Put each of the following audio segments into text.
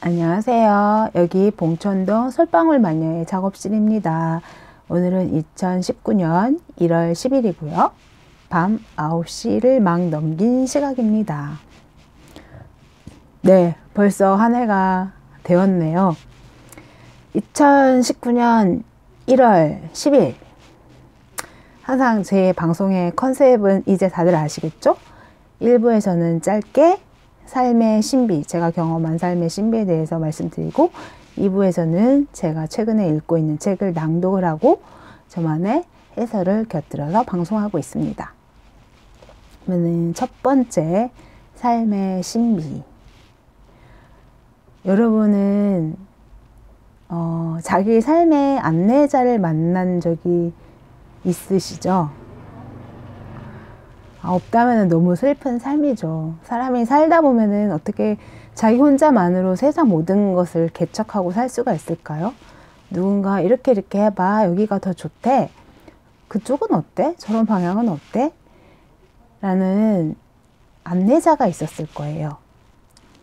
안녕하세요. 여기 봉천동 솔방울 마녀의 작업실입니다. 오늘은 2019년 1월 10일이고요. 밤 9시를 막 넘긴 시각입니다. 네, 벌써 한 해가 되었네요. 2019년 1월 10일. 항상 제 방송의 컨셉은 이제 다들 아시겠죠? 1부에서는 짧게 삶의 신비, 제가 경험한 삶의 신비에 대해서 말씀드리고 2부에서는 제가 최근에 읽고 있는 책을 낭독을 하고 저만의 해설을 곁들여서 방송하고 있습니다. 그러면 첫 번째, 삶의 신비. 여러분은 자기 삶의 안내자를 만난 적이 있으시죠? 없다면 너무 슬픈 삶이죠. 사람이 살다 보면은 어떻게 자기 혼자만으로 세상 모든 것을 개척하고 살 수가 있을까요? 누군가 이렇게 해봐. 여기가 더 좋대. 그쪽은 어때? 저런 방향은 어때? 라는 안내자가 있었을 거예요.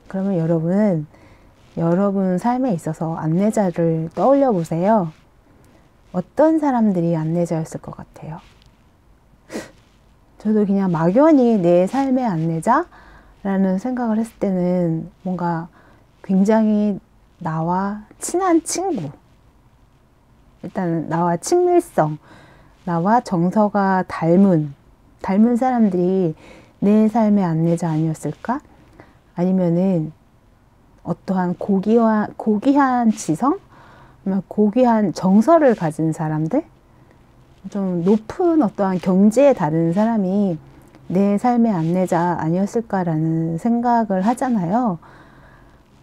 그러면 여러분은 여러분 삶에 있어서 안내자를 떠올려 보세요. 어떤 사람들이 안내자였을 것 같아요? 저도 그냥 막연히 내 삶의 안내자라는 생각을 했을 때는 뭔가 굉장히 나와 친한 친구, 일단 나와 친밀성, 나와 정서가 닮은 사람들이 내 삶의 안내자 아니었을까? 아니면은 어떠한 고귀한 지성, 고귀한 정서를 가진 사람들, 좀 높은 어떠한 경지에 다른 사람이 내 삶의 안내자 아니었을까라는 생각을 하잖아요.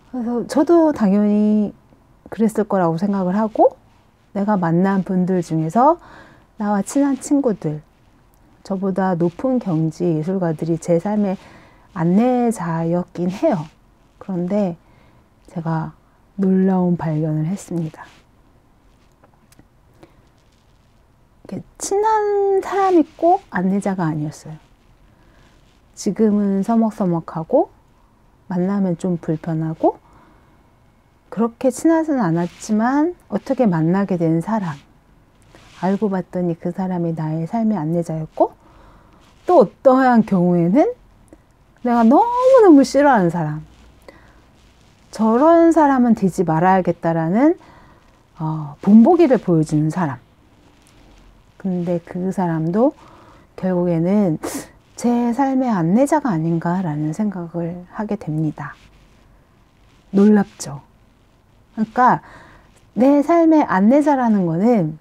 그래서 저도 당연히 그랬을 거라고 생각을 하고, 내가 만난 분들 중에서 나와 친한 친구들, 저보다 높은 경지 예술가들이 제 삶의 안내자였긴 해요. 그런데 제가 놀라운 발견을 했습니다. 친한 사람이 꼭 안내자가 아니었어요. 지금은 서먹서먹하고 만나면 좀 불편하고 그렇게 친하지는 않았지만 어떻게 만나게 된 사람, 알고 봤더니 그 사람이 나의 삶의 안내자였고, 또 어떠한 경우에는 내가 너무너무 싫어하는 사람, 저런 사람은 되지 말아야겠다라는 본보기를 보여주는 사람. 근데 그 사람도 결국에는 제 삶의 안내자가 아닌가라는 생각을 하게 됩니다. 놀랍죠? 그러니까 내 삶의 안내자라는 거는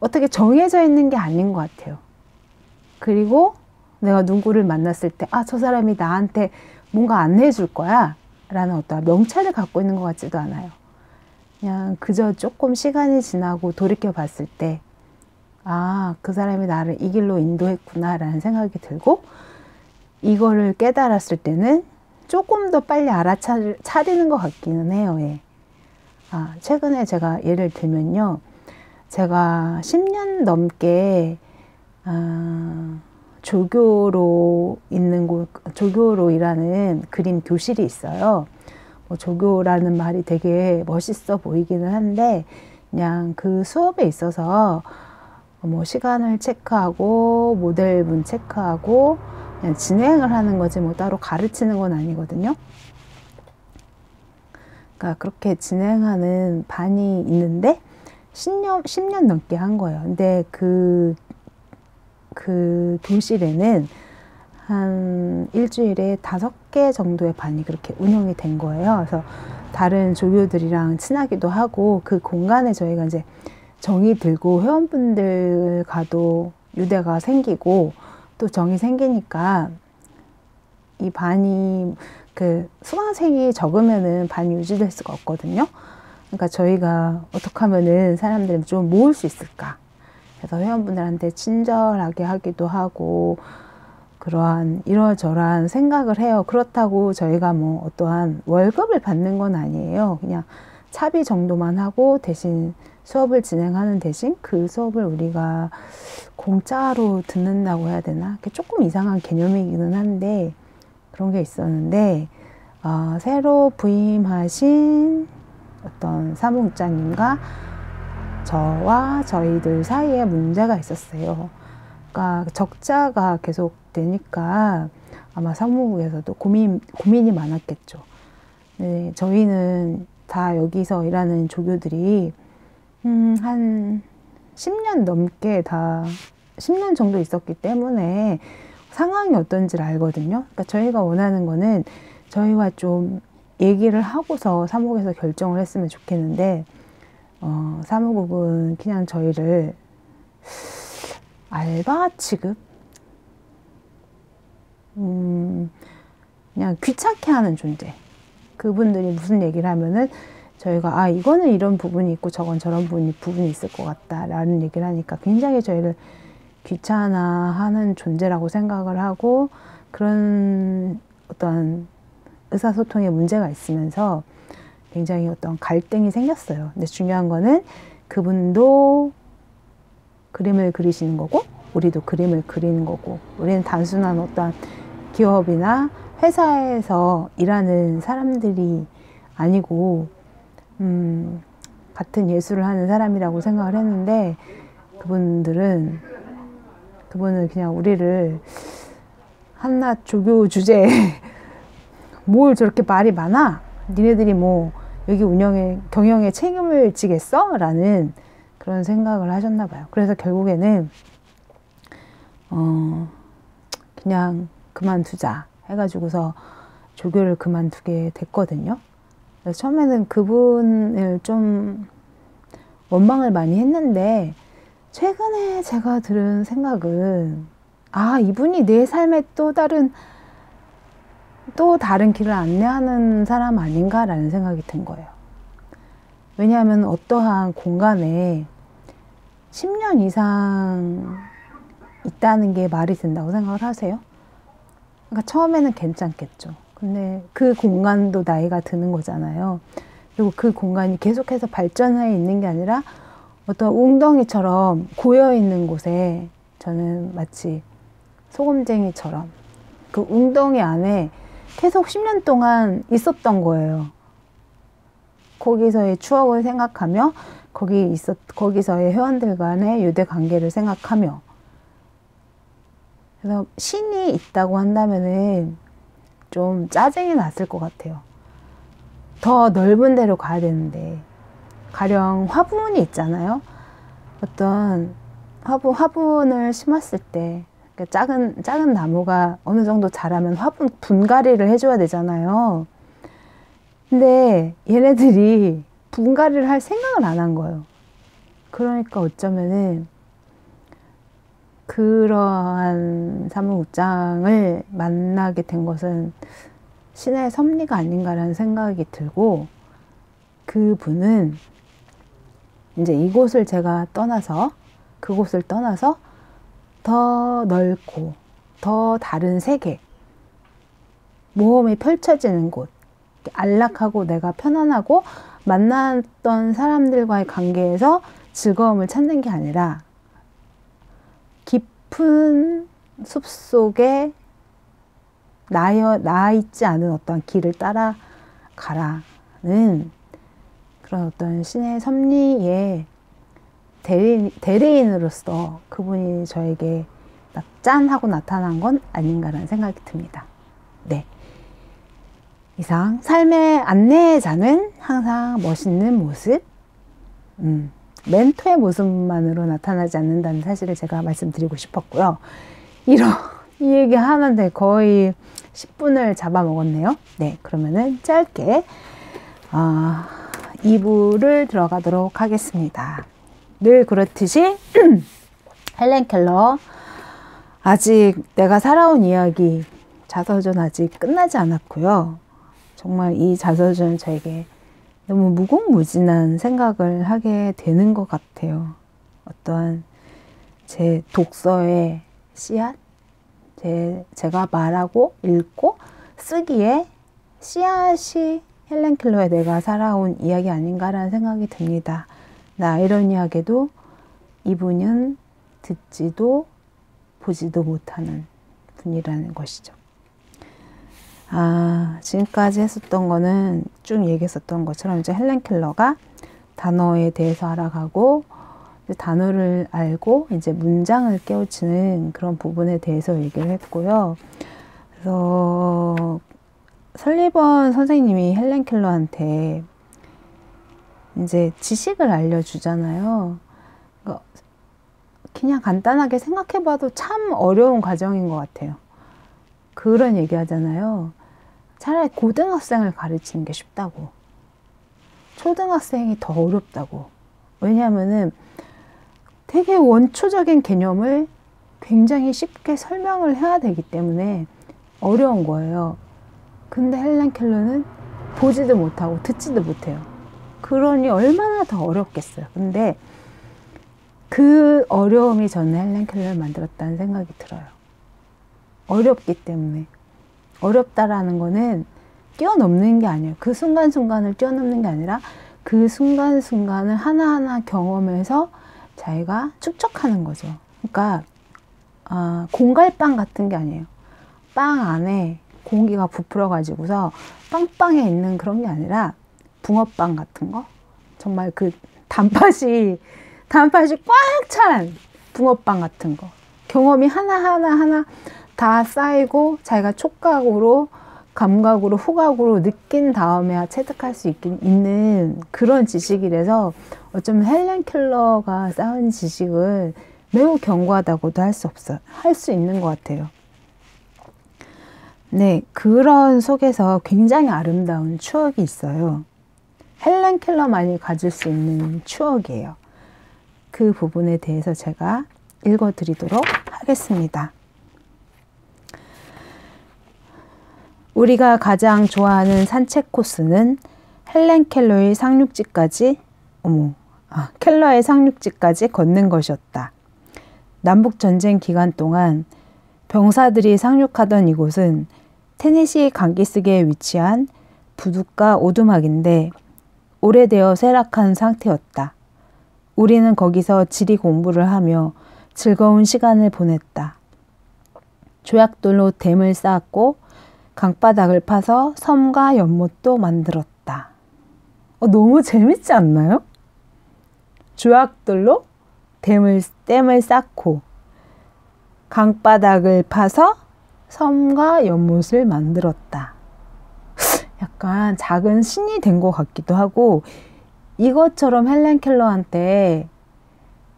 어떻게 정해져 있는 게 아닌 것 같아요. 그리고 내가 누구를 만났을 때 저 사람이 나한테 뭔가 안내해 줄 거야 라는 어떤 명찰을 갖고 있는 것 같지도 않아요. 그냥 그저 조금 시간이 지나고 돌이켜 봤을 때 그 사람이 나를 이 길로 인도했구나 라는 생각이 들고, 이거를 깨달았을 때는 조금 더 빨리 알아차리는 것 같기는 해요. 예. 최근에 제가 예를 들면요, 제가 10년 넘게 조교로 일하는 그림 교실이 있어요. 조교라는 말이 되게 멋있어 보이기는 한데, 그냥 그 수업에 있어서 시간을 체크하고 모델분 체크하고 그냥 진행을 하는 거지 따로 가르치는 건 아니거든요. 그러니까 그렇게 진행하는 반이 있는데 10년 넘게 한 거예요. 근데 그 교실에는 한 일주일에 5개 정도의 반이 그렇게 운영이 된 거예요. 그래서 다른 조교들이랑 친하기도 하고, 그 공간에 저희가 이제 정이 들고 회원분들과도 유대가 생기고, 또 정이 생기니까 이 반이 수강생이 적으면은 반이 유지될 수가 없거든요. 그러니까 저희가 어떻게 하면은 사람들을 좀 모을 수 있을까? 그래서 회원분들한테 친절하게 하기도 하고, 그러한 이러저러한 생각을 해요. 그렇다고 저희가 어떠한 월급을 받는 건 아니에요. 그냥 차비 정도만 하고 대신 수업을 진행하는 대신 그 수업을 우리가 공짜로 듣는다고 해야 되나? 조금 이상한 개념이기는 한데 그런 게 있었는데 새로 부임하신 어떤 사무국장님과 저와 저희들 사이에 문제가 있었어요. 그러니까 적자가 계속 되니까 아마 사무국에서도 고민이 많았겠죠. 네, 저희는 다 여기서 일하는 조교들이 한 10년 넘게 10년 정도 있었기 때문에 상황이 어떤지를 알거든요. 그러니까 저희가 원하는 거는 저희와 좀 얘기를 하고서 사무국에서 결정을 했으면 좋겠는데 사무국은 그냥 저희를 알바 취급? 그냥 귀찮게 하는 존재. 그분들이 무슨 얘기를 하면은 저희가 이거는 이런 부분이 있고 저건 저런 부분이 있을 것 같다 라는 얘기를 하니까 굉장히 저희를 귀찮아하는 존재라고 생각을 하고 그런 어떤 의사소통에 문제가 있으면서 굉장히 어떤 갈등이 생겼어요. 근데 중요한 거는 그분도 그림을 그리시는 거고 우리도 그림을 그리는 거고 우리는 단순한 어떤 기업이나 회사에서 일하는 사람들이 아니고 같은 예술을 하는 사람이라고 생각을 했는데 그분은 그냥 우리를 한낱 조교 주제에 뭘 저렇게 말이 많아? 니네들이 뭐 여기 경영에 책임을 지겠어? 라는 그런 생각을 하셨나 봐요. 그래서 결국에는 그냥 그만두자 해가지고서 조교를 그만두게 됐거든요. 그래서 처음에는 그분을 좀 원망을 많이 했는데 최근에 제가 들은 생각은 이분이 내 삶에 또 다른 길을 안내하는 사람 아닌가라는 생각이 든 거예요. 왜냐하면 어떠한 공간에 10년 이상 있다는 게 말이 된다고 생각을 하세요? 그러니까 처음에는 괜찮겠죠. 근데 그 공간도 나이가 드는 거잖아요. 그리고 그 공간이 계속해서 발전해 있는 게 아니라 어떤 웅덩이처럼 고여 있는 곳에 저는 마치 소금쟁이처럼 그 웅덩이 안에 계속 10년 동안 있었던 거예요. 거기서의 추억을 생각하며 거기서의 회원들 간의 유대 관계를 생각하며 그래서 신이 있다고 한다면은 좀 짜증이 났을 것 같아요. 더 넓은 데로 가야 되는데 가령 화분이 있잖아요. 어떤 화분을 심었을 때 작은 나무가 어느 정도 자라면 화분 분갈이를 해줘야 되잖아요. 근데 얘네들이 분갈이를 할 생각을 안 한 거예요. 그러니까 어쩌면은 그러한 사무국장을 만나게 된 것은 신의 섭리가 아닌가라는 생각이 들고 그분은 이제 이곳을 제가 떠나서 그곳을 떠나서 더 넓고 더 다른 세계 모험이 펼쳐지는 곳 안락하고 내가 편안하고 만났던 사람들과의 관계에서 즐거움을 찾는 게 아니라 깊은 숲속에 나 있지 않은 어떤 길을 따라가라는 그런 어떤 신의 섭리의 대리인으로서 그분이 저에게 짠 하고 나타난 건 아닌가라는 생각이 듭니다. 네. 이상 삶의 안내자는 항상 멋있는 모습, 멘토의 모습만으로 나타나지 않는다는 사실을 제가 말씀드리고 싶었고요. 이 얘기 하는데 거의 10분을 잡아먹었네요. 네, 그러면은 짧게 2부를 들어가도록 하겠습니다. 늘 그렇듯이 헬렌 켈러 아직 내가 살아온 이야기 자서전 아직 끝나지 않았고요. 정말 이 자서전 저에게 너무 무궁무진한 생각을 하게 되는 것 같아요. 어떠한 제 독서의 씨앗, 제가 말하고 읽고 쓰기에 씨앗이 헬렌 켈러의 내가 살아온 이야기 아닌가라는 생각이 듭니다. 아이러니하게도 이분은 듣지도 보지도 못하는 분이라는 것이죠. 지금까지 했었던 거는 쭉 얘기했었던 것처럼 이제 헬렌 켈러가 단어에 대해서 알아가고 단어를 알고 이제 문장을 깨우치는 그런 부분에 대해서 얘기를 했고요. 그래서 설리번 선생님이 헬렌 켈러한테 이제 지식을 알려주잖아요. 그냥 간단하게 생각해봐도 참 어려운 과정인 것 같아요. 그런 얘기 하잖아요. 차라리 고등학생을 가르치는 게 쉽다고. 초등학생이 더 어렵다고. 왜냐하면은 되게 원초적인 개념을 굉장히 쉽게 설명을 해야 되기 때문에 어려운 거예요. 근데 헬렌 켈러는 보지도 못하고 듣지도 못해요. 그러니 얼마나 더 어렵겠어요. 근데 그 어려움이 저는 헬렌 켈러를 만들었다는 생각이 들어요. 어렵기 때문에. 어렵다라는 거는 뛰어넘는 게 아니에요. 그 순간순간을 뛰어넘는 게 아니라 그 순간순간을 하나하나 경험해서 자기가 축적하는 거죠. 그러니까 공갈빵 같은 게 아니에요. 빵 안에 공기가 부풀어 가지고서 빵빵에 있는 그런 게 아니라 붕어빵 같은 거, 정말 그 단팥이 꽉 찬 붕어빵 같은 거, 경험이 하나 다 쌓이고 자기가 촉각으로, 감각으로, 후각으로 느낀 다음에야 체득할 수 있는 그런 지식이라서 어쩌면 헬렌 켈러가 쌓은 지식을 매우 견고하다고도 할 수 있는 것 같아요. 네, 그런 속에서 굉장히 아름다운 추억이 있어요. 헬렌 켈러만이 가질 수 있는 추억이에요. 그 부분에 대해서 제가 읽어드리도록 하겠습니다. 우리가 가장 좋아하는 산책 코스는 헬렌 켈러의 상륙지까지 걷는 것이었다. 남북전쟁 기간 동안 병사들이 상륙하던 이곳은 테네시 강기슭에 위치한 부둣가 오두막인데 오래되어 쇠락한 상태였다. 우리는 거기서 지리 공부를 하며 즐거운 시간을 보냈다. 조약돌로 댐을 쌓았고 강바닥을 파서 섬과 연못도 만들었다. 너무 재밌지 않나요? 조약돌로 댐을 쌓고 강바닥을 파서 섬과 연못을 만들었다. 약간 작은 신이 된 것 같기도 하고, 이것처럼 헬렌 켈러한테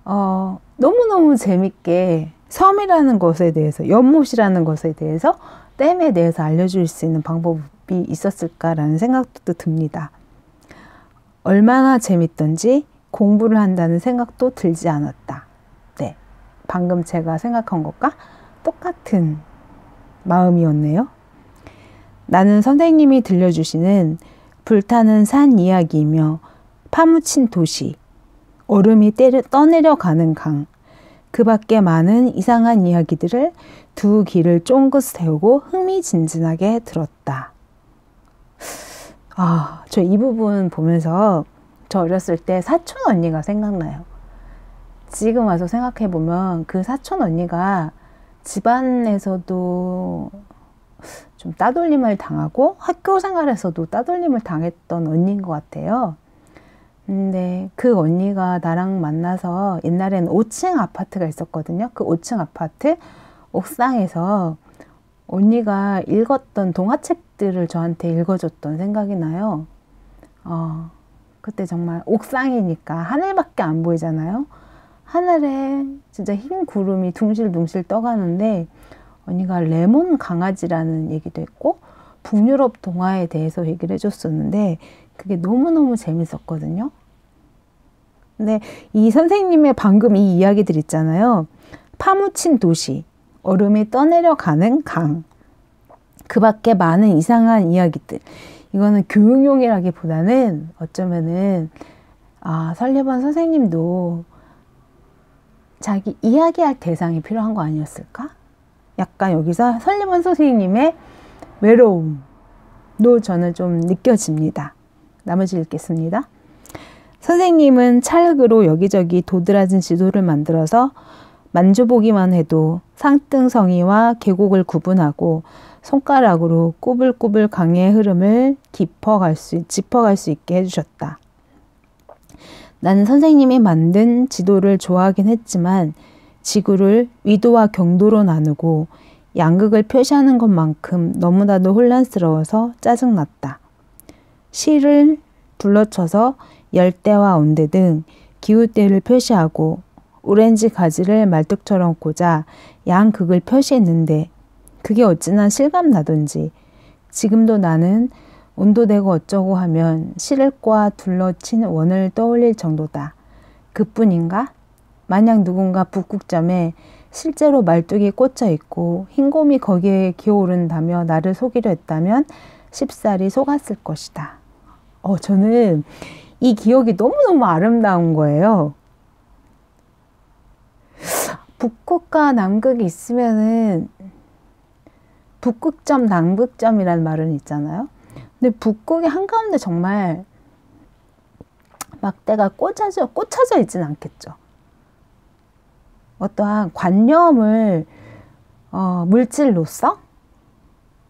너무너무 재밌게 섬이라는 것에 대해서, 연못이라는 것에 대해서, 댐에 대해서 알려줄 수 있는 방법이 있었을까라는 생각도 듭니다. 얼마나 재밌던지 공부를 한다는 생각도 들지 않았다. 네, 방금 제가 생각한 것과 똑같은 마음이었네요. 나는 선생님이 들려주시는 불타는 산 이야기이며 파묻힌 도시, 얼음이 떠내려가는 강, 그 밖에 많은 이상한 이야기들을 두 귀를 쫑긋 세우고 흥미진진하게 들었다. 저 이 부분 보면서 저 어렸을 때 사촌 언니가 생각나요. 지금 와서 생각해보면 그 사촌 언니가 집안에서도 좀 따돌림을 당하고 학교 생활에서도 따돌림을 당했던 언니인 것 같아요. 근데 그 언니가 나랑 만나서 옛날에는 5층 아파트가 있었거든요. 그 5층 아파트 옥상에서 언니가 읽었던 동화책들을 저한테 읽어줬던 생각이 나요. 그때 정말 옥상이니까 하늘밖에 안 보이잖아요. 하늘에 진짜 흰 구름이 둥실둥실 떠가는데 언니가 레몬 강아지라는 얘기도 했고 북유럽 동화에 대해서 얘기를 해줬었는데 그게 너무너무 재밌었거든요. 근데 이 선생님의 방금 이 이야기들 있잖아요. 파묻힌 도시, 얼음이 떠내려가는 강, 그 밖에 많은 이상한 이야기들. 이거는 교육용이라기보다는 어쩌면은 설리번 선생님도 자기 이야기할 대상이 필요한 거 아니었을까? 약간 여기서 설리번 선생님의 외로움도 저는 좀 느껴집니다. 나머지 읽겠습니다. 선생님은 찰흙으로 여기저기 도드라진 지도를 만들어서 만져보기만 해도 상등성이와 계곡을 구분하고 손가락으로 꾸불꾸불 강의 흐름을 짚어갈 수 있게 해주셨다. 나는 선생님이 만든 지도를 좋아하긴 했지만 지구를 위도와 경도로 나누고 양극을 표시하는 것만큼 너무나도 혼란스러워서 짜증났다. 실을 둘러쳐서 열대와 온대 등 기후대를 표시하고 오렌지 가지를 말뚝처럼 꽂아 양극을 표시했는데 그게 어찌나 실감나던지 지금도 나는 온도되고 어쩌고 하면 실과 둘러친 원을 떠올릴 정도다. 그뿐인가? 만약 누군가 북극점에 실제로 말뚝이 꽂혀 있고 흰곰이 거기에 기어오른다며 나를 속이려 했다면 쉽사리 속았을 것이다. 저는 이 기억이 너무너무 아름다운 거예요. 북극과 남극이 있으면은 북극점, 남극점이라는 말은 있잖아요. 근데 북극의 한가운데 정말 막대가 꽂혀져 있진 않겠죠. 어떠한 관념을 물질로서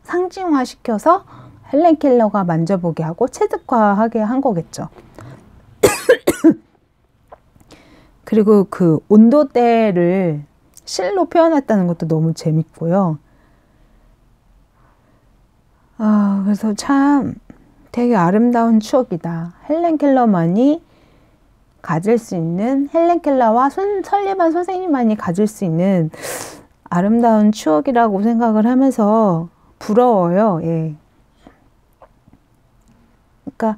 상징화시켜서 헬렌 켈러가 만져보게 하고 체득화하게 한 거겠죠. 그리고 그 온도대를 실로 표현했다는 것도 너무 재밌고요. 그래서 참 되게 아름다운 추억이다. 헬렌 켈러만이 가질 수 있는, 헬렌 켈러와 설리반 선생님만이 가질 수 있는 아름다운 추억이라고 생각을 하면서 부러워요. 예. 그러니까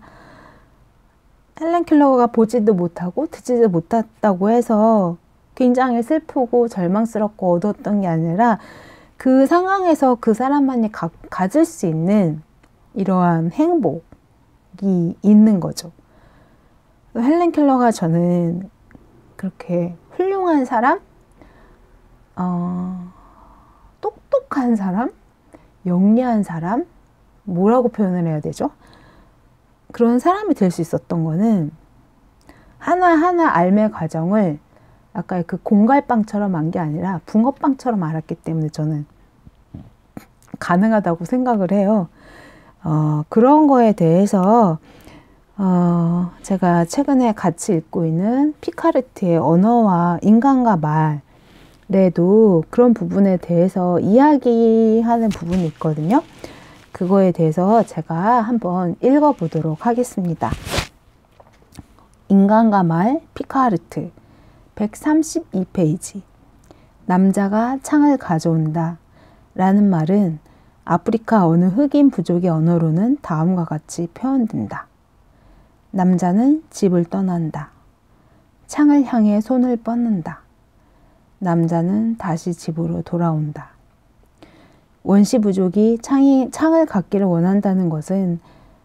헬렌 켈러가 보지도 못하고 듣지도 못했다고 해서 굉장히 슬프고 절망스럽고 어두웠던 게 아니라 그 상황에서 그 사람만이 가질 수 있는 이러한 행복이 있는 거죠. 헬렌 켈러가 저는 그렇게 훌륭한 사람, 똑똑한 사람, 영리한 사람, 뭐라고 표현을 해야 되죠? 그런 사람이 될 수 있었던 거는 하나하나 알매 과정을 아까 그 공갈빵처럼 한 게 아니라 붕어빵처럼 알았기 때문에 저는 가능하다고 생각을 해요. 그런 거에 대해서 제가 최근에 같이 읽고 있는 피카르트의 언어와 인간과 말에도 그런 부분에 대해서 이야기하는 부분이 있거든요. 그거에 대해서 제가 한번 읽어보도록 하겠습니다. 인간과 말 피카르트 132페이지. 남자가 창을 가져온다 라는 말은 아프리카 어느 흑인 부족의 언어로는 다음과 같이 표현된다. 남자는 집을 떠난다. 창을 향해 손을 뻗는다. 남자는 다시 집으로 돌아온다. 원시 부족이 창을 갖기를 원한다는 것은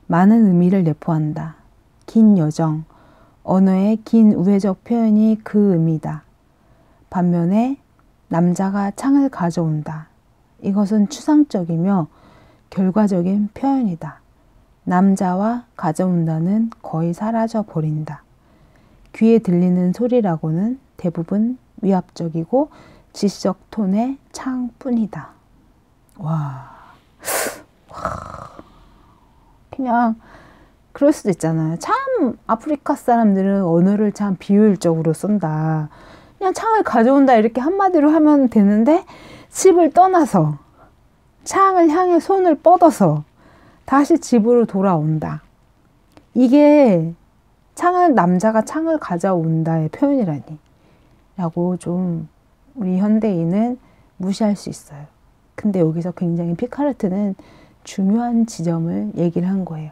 많은 의미를 내포한다. 긴 여정, 언어의 긴 우회적 표현이 그 의미다. 반면에 남자가 창을 가져온다. 이것은 추상적이며 결과적인 표현이다. 남자와 가져온다는 거의 사라져 버린다. 귀에 들리는 소리라고는 대부분 위압적이고 지적 톤의 창뿐이다. 와, 그냥 그럴 수도 있잖아요. 참 아프리카 사람들은 언어를 참 비효율적으로 쓴다. 그냥 창을 가져온다 이렇게 한마디로 하면 되는데 집을 떠나서 창을 향해 손을 뻗어서 다시 집으로 돌아온다. 이게 남자가 창을 가져온다의 표현이라니 라고 좀 우리 현대인은 무시할 수 있어요. 근데 여기서 굉장히 피카르트는 중요한 지점을 얘기를 한 거예요.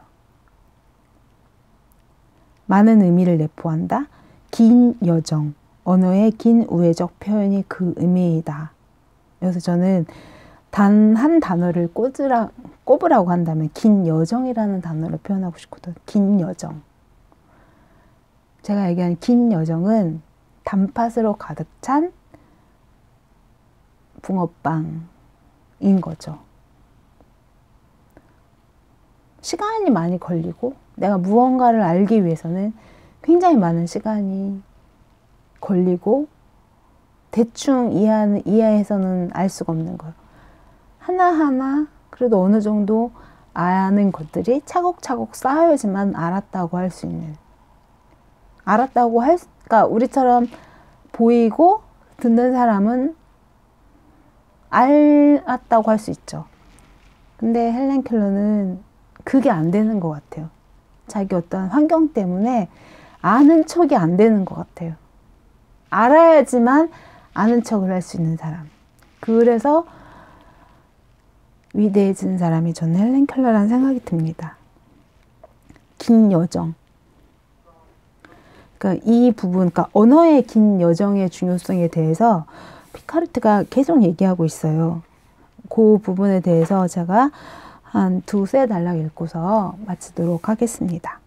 많은 의미를 내포한다. 긴 여정, 언어의 긴 우회적 표현이 그 의미이다. 그래서 저는 단 한 단어를 꼽으라고 한다면 긴 여정이라는 단어로 표현하고 싶거든. 긴 여정. 제가 얘기한 긴 여정은 단팥으로 가득 찬 붕어빵인 거죠. 시간이 많이 걸리고 내가 무언가를 알기 위해서는 굉장히 많은 시간이 걸리고 대충 이해해서는 알 수가 없는 거예요. 하나하나 그래도 어느 정도 아는 것들이 차곡차곡 쌓여야지만 알았다고 할 수 있는, 그러니까 우리처럼 보이고 듣는 사람은 알았다고 할 수 있죠. 근데 헬렌 켈러는 그게 안 되는 것 같아요. 자기 어떤 환경 때문에 아는 척이 안 되는 것 같아요. 알아야지만 아는 척을 할 수 있는 사람. 그래서 위대해진 사람이 저는 헬렌 켈러라는 생각이 듭니다. 긴 여정. 그러니까 이 부분, 그러니까 언어의 긴 여정의 중요성에 대해서 피카르트가 계속 얘기하고 있어요. 그 부분에 대해서 제가 한 두세 단락 읽고서 마치도록 하겠습니다.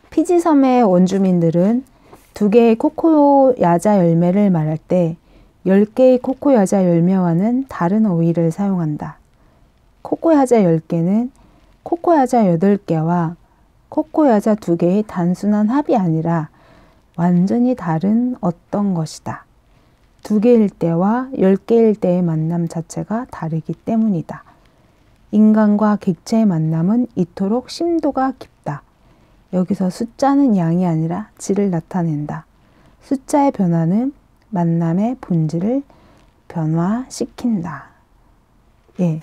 피지 섬의 원주민들은 2개의 코코야자 열매를 말할 때 10개의 코코야자 열매와는 다른 어휘를 사용한다. 코코야자 10개는 코코야자 8개와 코코야자 2개의 단순한 합이 아니라 완전히 다른 어떤 것이다. 2개일 때와 10개일 때의 만남 자체가 다르기 때문이다. 인간과 객체의 만남은 이토록 심도가 깊다. 여기서 숫자는 양이 아니라 질을 나타낸다. 숫자의 변화는 만남의 본질을 변화시킨다. 예,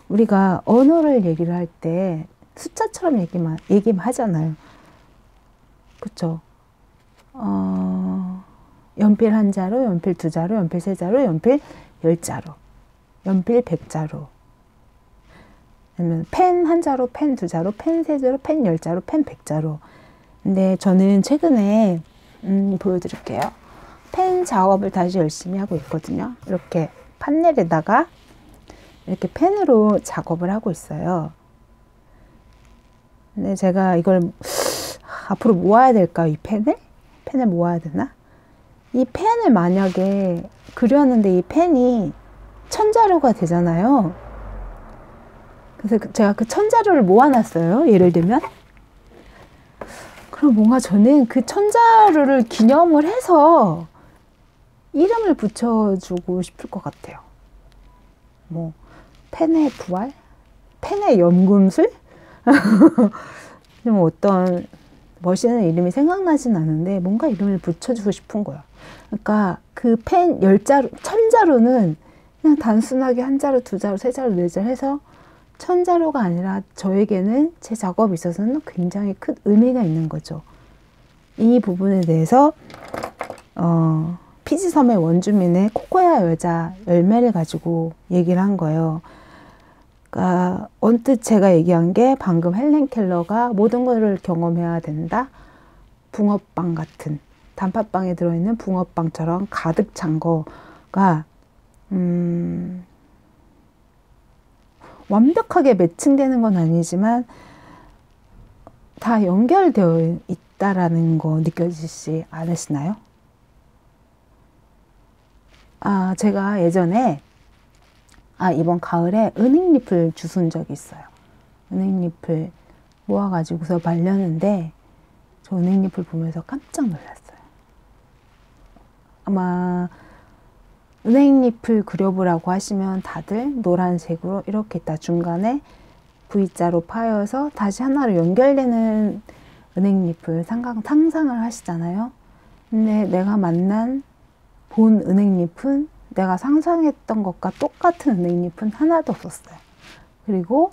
우리가 언어를 얘기를 할 때 숫자처럼 얘기만 하잖아요. 그쵸? 연필 한 자루, 연필 2자루, 연필 3자루, 연필 10자루, 연필 100자루. 아니면 펜 한 자루, 펜 2자루, 펜 3자루, 펜 10자루, 펜 100자루. 근데 저는 최근에 보여드릴게요. 펜 작업을 다시 열심히 하고 있거든요. 이렇게 판넬에다가 이렇게 펜으로 작업을 하고 있어요. 근데 제가 이걸 앞으로 모아야 될까요? 이 펜을? 펜을 모아야 되나? 이 펜을 만약에 그렸는데 이 펜이 1000자루가 되잖아요. 그래서 제가 그 1000자루를 모아놨어요. 예를 들면. 그럼 뭔가 저는 그 1000자루를 기념을 해서 이름을 붙여주고 싶을 것 같아요. 뭐 펜의 부활? 펜의 연금술? 좀 어떤 멋있는 이름이 생각나진 않은데 뭔가 이름을 붙여주고 싶은 거야. 그러니까 그 펜 10자루, 1000자루는 그냥 단순하게 1자루, 2자루, 3자루, 4자루 해서 1000자루가 아니라 저에게는 제 작업에 있어서는 굉장히 큰 의미가 있는 거죠. 이 부분에 대해서 피지 섬의 원주민의 코코야 여자 열매를 가지고 얘기를 한 거예요. 그러니까 언뜻 제가 얘기한 게 방금 헬렌 켈러가 모든 것을 경험해야 된다. 붕어빵 같은 단팥빵에 들어있는 붕어빵처럼 가득 찬 거가 완벽하게 매칭되는 건 아니지만 다 연결되어 있다라는 거 느껴지지 않으시나요? 제가 예전에 이번 가을에 은행잎을 주운 적이 있어요. 은행잎을 모아가지고서 말렸는데 저 은행잎을 보면서 깜짝 놀랐어요. 아마 은행잎을 그려보라고 하시면 다들 노란색으로 이렇게 딱 중간에 V자로 파여서 다시 하나로 연결되는 은행잎을 상상을 하시잖아요. 근데 내가 만난 본 은행잎은 내가 상상했던 것과 똑같은 은행잎은 하나도 없었어요. 그리고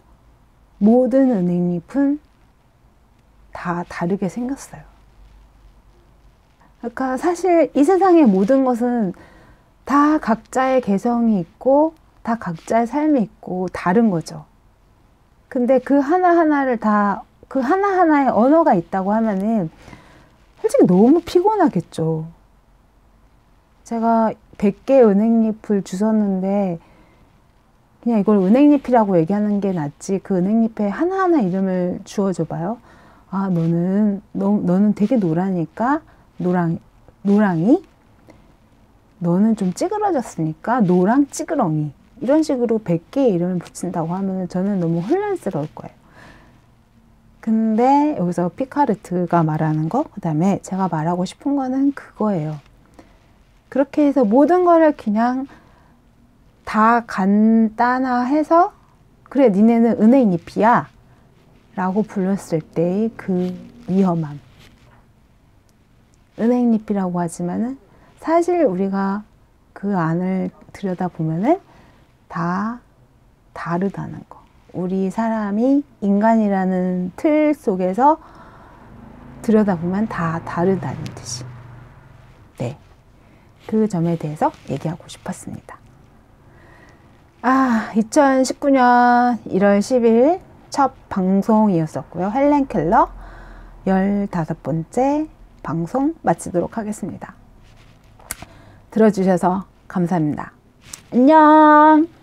모든 은행잎은 다 다르게 생겼어요. 그러니까 사실 이 세상의 모든 것은 다 각자의 개성이 있고 다 각자의 삶이 있고 다른 거죠. 근데 그 하나하나를 다 그 하나하나의 언어가 있다고 하면은 솔직히 너무 피곤하겠죠. 제가 100개 은행잎을 주웠는데 그냥 이걸 은행잎이라고 얘기하는 게 낫지 그 은행잎에 하나하나 이름을 주어줘 봐요. 너는 되게 노라니까 노랑이, 너는 좀 찌그러졌으니까 노랑 찌그렁이, 이런 식으로 100개의 이름을 붙인다고 하면 저는 너무 혼란스러울 거예요. 근데 여기서 피카르트가 말하는 거, 그 다음에 제가 말하고 싶은 거는 그거예요. 그렇게 해서 모든 거를 그냥 다 간단화해서 그래 니네는 은행잎이야 라고 불렀을 때의 그 위험함. 은행잎이라고 하지만은 사실 우리가 그 안을 들여다보면은 다 다르다는 거. 우리 사람이 인간이라는 틀 속에서 들여다보면 다 다르다는 뜻이. 네. 그 점에 대해서 얘기하고 싶었습니다. 2019년 1월 10일 첫 방송이었었고요. 헬렌 켈러 15번째 방송 마치도록 하겠습니다. 들어주셔서 감사합니다. 안녕!